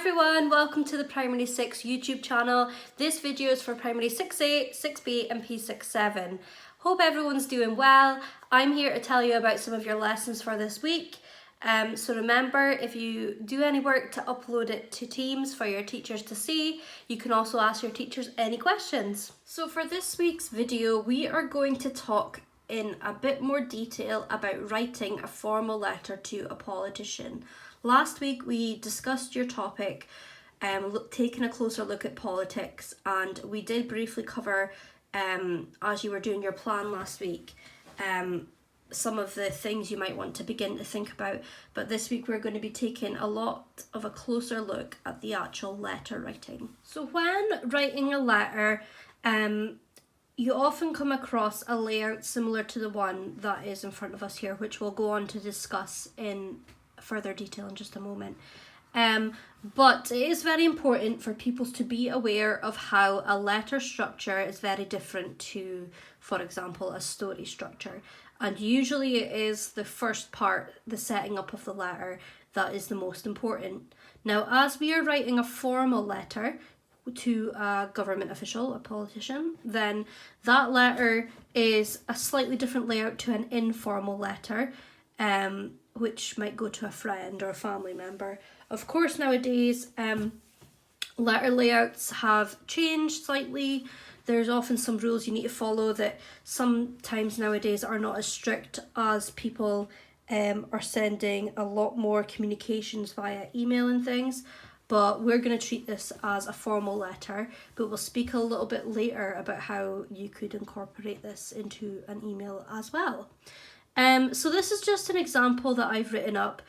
everyone, welcome to the Primary 6 YouTube channel. This video is for Primary 6a, 6b and P6-7. Hope everyone's doing well. I'm here to tell you about some of your lessons for this week. So remember, if you do any work, to upload it to Teams for your teachers to see. You can also ask your teachers any questions. So for this week's video, we are going to talk in a bit more detail about writing a formal letter to a politician. Last week we discussed your topic, taking a closer look at politics, and we did briefly cover, as you were doing your plan last week, some of the things you might want to begin to think about. But this week we're going to be taking a lot of a closer look at the actual letter writing. So when writing a letter, you often come across a layout similar to the one that is in front of us here, which we'll go on to discuss in further detail in just a moment. But it is very important for people to be aware of how a letter structure is very different to, for example, a story structure. And usually it is the first part, the setting up of the letter, that is the most important. Now, as we are writing a formal letter to a government official, a politician, then that letter is a slightly different layout to an informal letter, which might go to a friend or a family member. Of course, nowadays, letter layouts have changed slightly. There's often some rules you need to follow that sometimes nowadays are not as strict, as people are sending a lot more communications via email and things. But we're going to treat this as a formal letter, but we'll speak a little bit later about how you could incorporate this into an email as well. So this is just an example that I've written up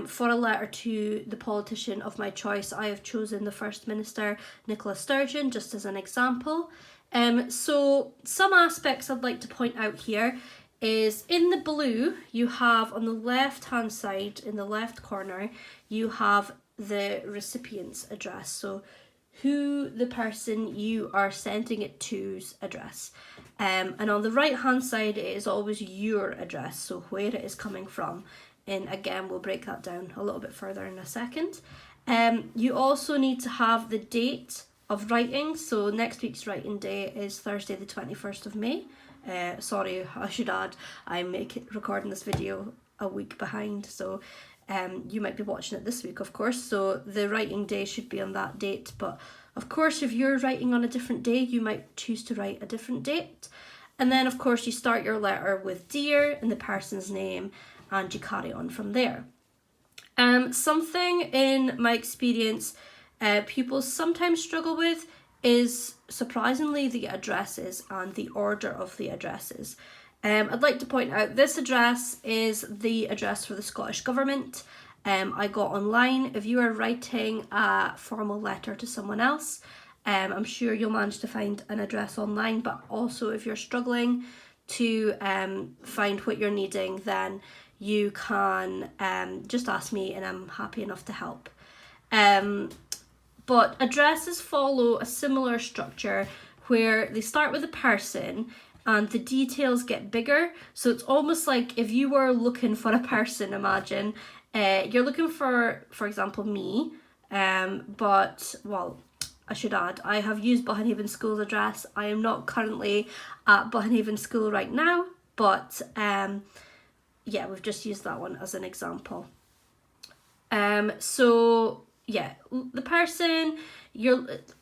for a letter to the politician of my choice. I have chosen the First Minister, Nicola Sturgeon, just as an example. So some aspects I'd like to point out here is in the blue, you have on the left hand side, in the left corner, you have the recipient's address. So who the person you are sending it to's address. And on the right hand side, it is always your address, so where it is coming from. And again, we'll break that down a little bit further in a second. You also need to have the date of writing. So next week's writing day is Thursday the 21st of May. Sorry, I should add, I'm recording this video a week behind, so you might be watching it this week, of course, so the writing day should be on that date. But of course, if you're writing on a different day, you might choose to write a different date. And then, of course, you start your letter with dear and the person's name, and you carry on from there. Something in my experience pupils sometimes struggle with is, surprisingly, the addresses and the order of the addresses. I'd like to point out this address is the address for the Scottish Government. I got online. If you are writing a formal letter to someone else, I'm sure you'll manage to find an address online, but also if you're struggling to find what you're needing, then you can just ask me and I'm happy enough to help. But addresses follow a similar structure where they start with a person and the details get bigger. So it's almost like if you were looking for a person, imagine you're looking for example, me, but, well, I should add, I have used Buttonhaven School's address. I am not currently at Buttonhaven School right now, but yeah, we've just used that one as an example. So yeah, the person,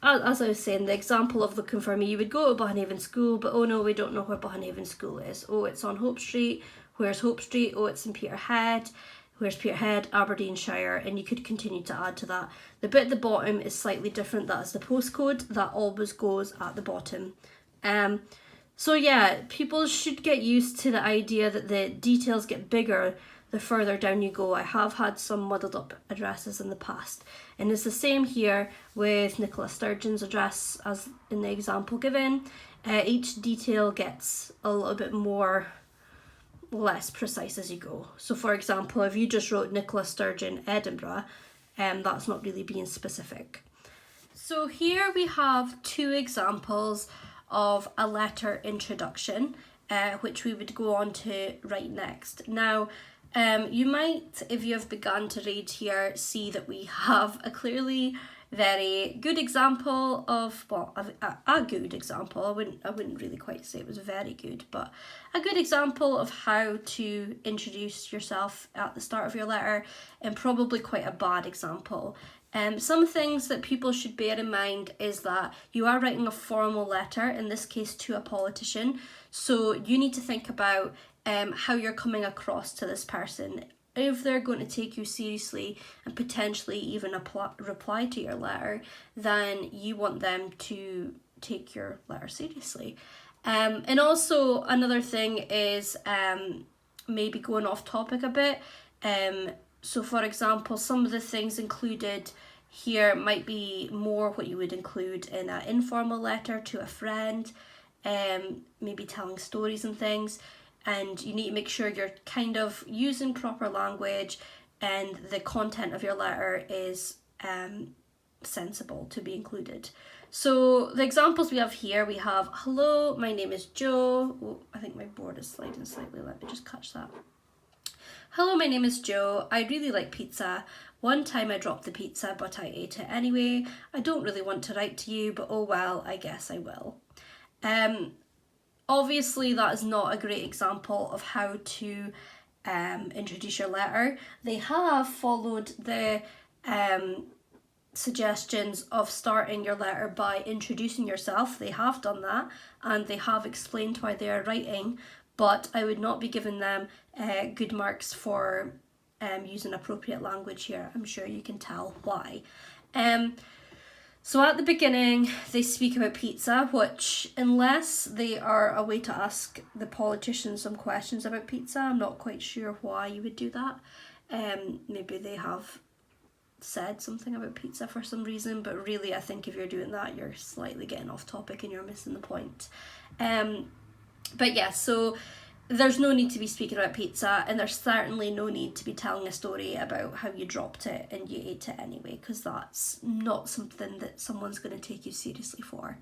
as I was saying, the example of looking for me, you would go to Buttonhaven School, but oh no, we don't know where Buttonhaven School is. Oh, it's on Hope Street. Where's Hope Street? Oh, it's in Peterhead. Where's Peterhead? Aberdeenshire. And you could continue to add to that. The bit at the bottom is slightly different. That's the postcode. That always goes at the bottom. So yeah, people should get used to the idea that the details get bigger the further down you go. I have had some muddled up addresses in the past. And it's the same here with Nicola Sturgeon's address as in the example given. Each detail gets a little bit less precise as you go. So for example, if you just wrote Nicola Sturgeon, Edinburgh, that's not really being specific. So here we have two examples of a letter introduction, which we would go on to write next. Now, You might, if you have begun to read here, see that we have a clearly very good example of, well, a good example. I wouldn't really quite say it was very good, but a good example of how to introduce yourself at the start of your letter, and probably quite a bad example. Some things that people should bear in mind is that you are writing a formal letter, in this case to a politician, so you need to think about how you're coming across to this person. If they're going to take you seriously and potentially even reply to your letter, then you want them to take your letter seriously. And also another thing is maybe going off topic a bit. So for example, some of the things included here might be more what you would include in an informal letter to a friend, maybe telling stories and things. And you need to make sure you're kind of using proper language and the content of your letter is sensible to be included. So the examples we have here, we have, hello, my name is Joe. Oh, I think my board is sliding slightly. Let me just catch that. Hello, my name is Joe. I really like pizza. One time I dropped the pizza, but I ate it anyway. I don't really want to write to you, but oh well, I guess I will. Obviously, that is not a great example of how to introduce your letter. They have followed the suggestions of starting your letter by introducing yourself. They have done that, and they have explained why they are writing, but I would not be giving them good marks for using appropriate language here. I'm sure you can tell why. So at the beginning, they speak about pizza, which, unless they are a way to ask the politician some questions about pizza, I'm not quite sure why you would do that. Maybe they have said something about pizza for some reason, but really I think if you're doing that, you're slightly getting off topic and you're missing the point. But yeah, so there's no need to be speaking about pizza, and there's certainly no need to be telling a story about how you dropped it and you ate it anyway, because that's not something that someone's going to take you seriously for.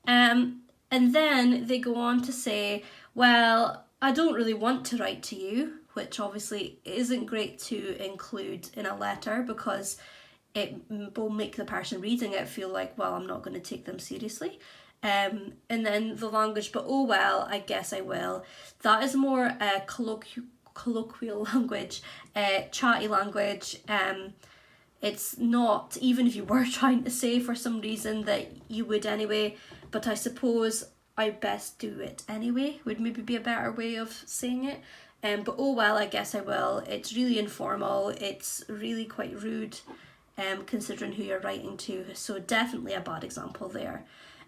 And then they go on to say, well, I don't really want to write to you, which obviously isn't great to include in a letter because it will make the person reading it feel like, well, I'm not going to take them seriously. And then the language, but oh well, I guess I will. That is more colloquial language, chatty language. It's not, even if you were trying to say for some reason that you would anyway, but I suppose I best do it anyway would maybe be a better way of saying it. But oh well, I guess I will. It's really informal. It's really quite rude, considering who you're writing to. So definitely a bad example there.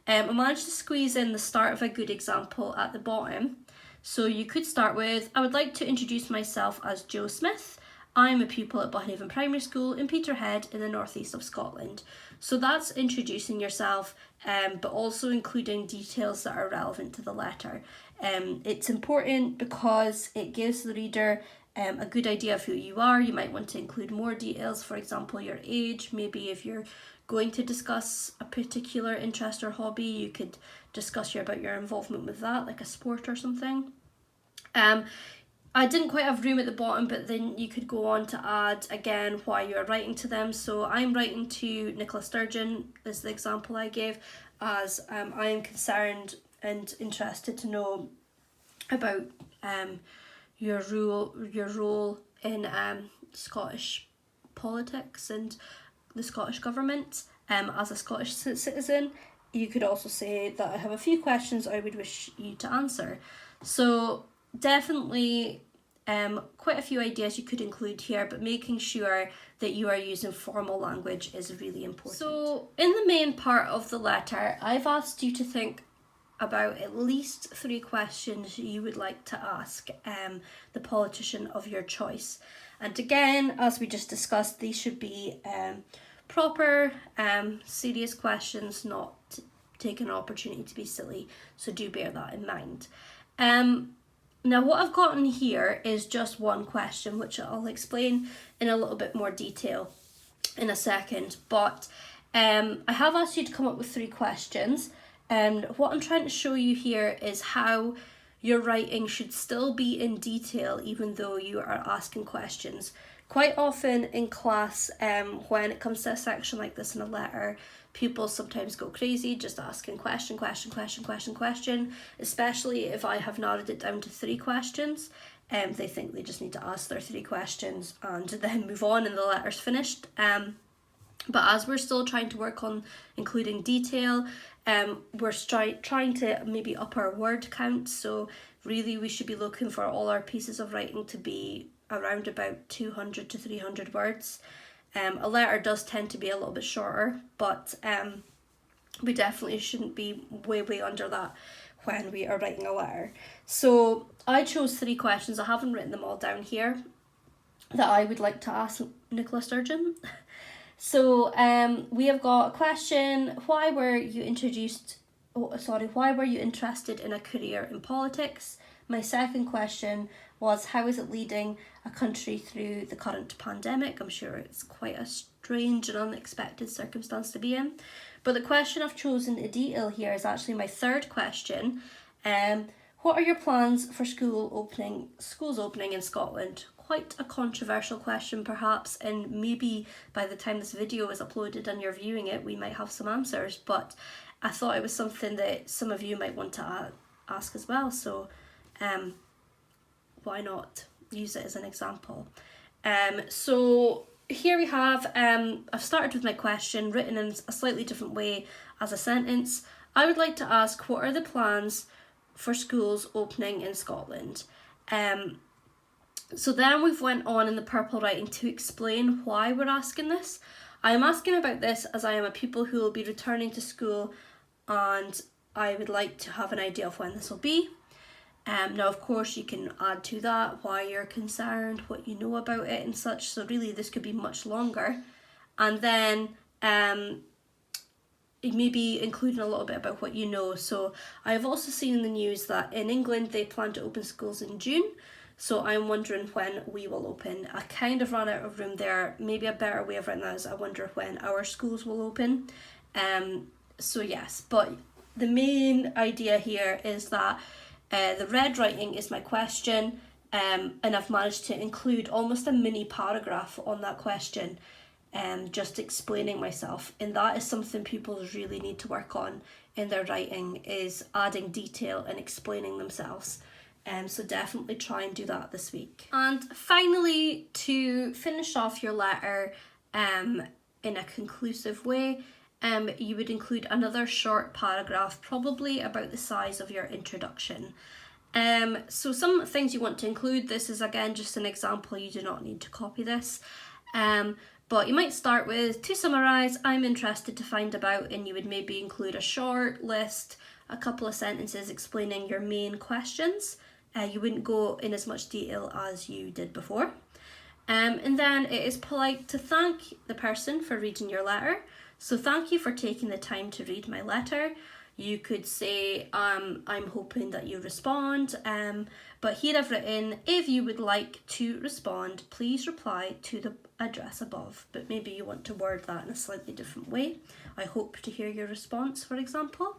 I managed to squeeze in the start of a good example at the bottom. So you could start with, I would like to introduce myself as Joe Smith. I'm a pupil at Buttonhaven Primary School in Peterhead in the northeast of Scotland. So that's introducing yourself, but also including details that are relevant to the letter. It's important because it gives the reader a good idea of who you are. You might want to include more details, for example, your age. Maybe if you're going to discuss a particular interest or hobby, you could discuss about your involvement with that, like a sport or something. I didn't quite have room at the bottom, but then you could go on to add again why you're writing to them. So I'm writing to Nicola Sturgeon, is the example I gave, as I am concerned and interested to know about your role in Scottish politics and the Scottish government as a Scottish citizen. You could also say that I have a few questions I would wish you to answer. So definitely quite a few ideas you could include here, but making sure that you are using formal language is really important. So in the main part of the letter, I've asked you to think about at least 3 questions you would like to ask the politician of your choice. And again, as we just discussed, these should be proper, serious questions, not taking an opportunity to be silly. So do bear that in mind. Now what I've gotten here is just one question, which I'll explain in a little bit more detail in a second. But I have asked you to come up with 3 questions. And what I'm trying to show you here is how your writing should still be in detail even though you are asking questions. Quite often in class, when it comes to a section like this in a letter, pupils sometimes go crazy just asking question, especially if I have narrowed it down to 3 questions. They think they just need to ask their 3 questions and then move on and the letter's finished. But as we're still trying to work on including detail, we're trying to maybe up our word count. So really we should be looking for all our pieces of writing to be around about 200 to 300 words. A letter does tend to be a little bit shorter, but we definitely shouldn't be way under that when we are writing a letter. So I chose 3 questions. I haven't written them all down here that I would like to ask Nicola Sturgeon. So we have got a question: why were you interested in a career in politics? My second question was, how is it leading a country through the current pandemic? I'm sure it's quite a strange and unexpected circumstance to be in. But the question I've chosen to detail here is actually my third question. What are your plans for schools opening in Scotland? Quite a controversial question perhaps, and maybe by the time this video is uploaded and you're viewing it, we might have some answers, but I thought it was something that some of you might want to ask as well, so why not use it as an example? So here we have, I've started with my question written in a slightly different way as a sentence. I would like to ask, what are the plans for schools opening in Scotland? So then we've went on in the purple writing to explain why we're asking this. I am asking about this as I am a pupil who will be returning to school, and I would like to have an idea of when this will be. Now of course you can add to that why you're concerned, what you know about it and such, so really this could be much longer. And then maybe including a little bit about what you know. So I have also seen in the news that in England they plan to open schools in June. So I'm wondering when we will open. I kind of ran out of room there. Maybe a better way of writing that is I wonder when our schools will open. So yes, but the main idea here is that the red writing is my question, and I've managed to include almost a mini paragraph on that question, just explaining myself. And that is something pupils really need to work on in their writing, is adding detail and explaining themselves. So definitely try and do that this week. And finally, to finish off your letter in a conclusive way, you would include another short paragraph, probably about the size of your introduction. So some things you want to include, this is again just an example, you do not need to copy this. But you might start with, to summarise, I'm interested to find about, and you would maybe include a short list, a couple of sentences explaining your main questions. You wouldn't go in as much detail as you did before. And then it is polite to thank the person for reading your letter. So thank you for taking the time to read my letter. You could say, I'm hoping that you respond, but here I've written, if you would like to respond, please reply to the address above. But maybe you want to word that in a slightly different way. I hope to hear your response, for example.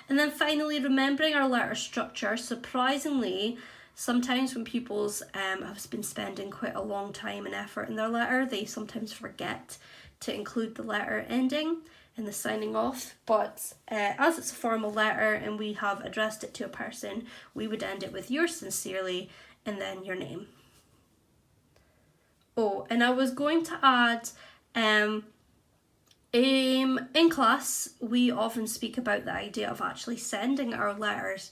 And then finally, remembering our letter structure. Surprisingly, sometimes when pupils have been spending quite a long time and effort in their letter, they sometimes forget to include the letter ending in the signing off. But as it's a formal letter and we have addressed it to a person, we would end it with yours sincerely and then your name. Oh, and I was going to add, in class, we often speak about the idea of actually sending our letters.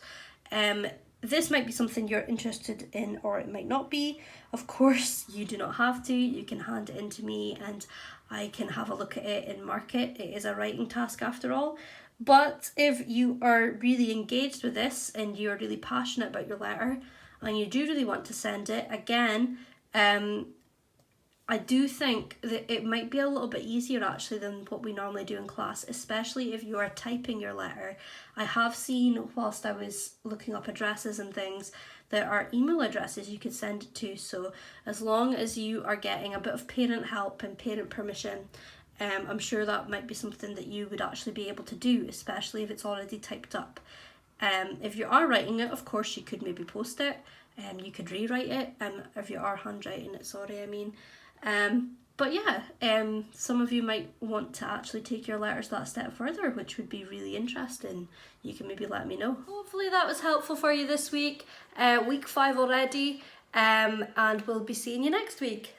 This might be something you're interested in, or it might not be. Of course, you do not have to. You can hand it in to me and I can have a look at it and mark it. It is a writing task after all. But if you are really engaged with this and you're really passionate about your letter and you do really want to send it, again, I do think that it might be a little bit easier actually than what we normally do in class, especially if you are typing your letter. I have seen, whilst I was looking up addresses and things, there are email addresses you could send it to. So as long as you are getting a bit of parent help and parent permission, I'm sure that might be something that you would actually be able to do, especially if it's already typed up. If you are writing it, of course, you could maybe post it. You could rewrite it. If you are handwriting it, sorry, I mean. But yeah, some of you might want to actually take your letters that step further, which would be really interesting. You can maybe let me know. Hopefully that was helpful for you this week. Week 5 already, and we'll be seeing you next week.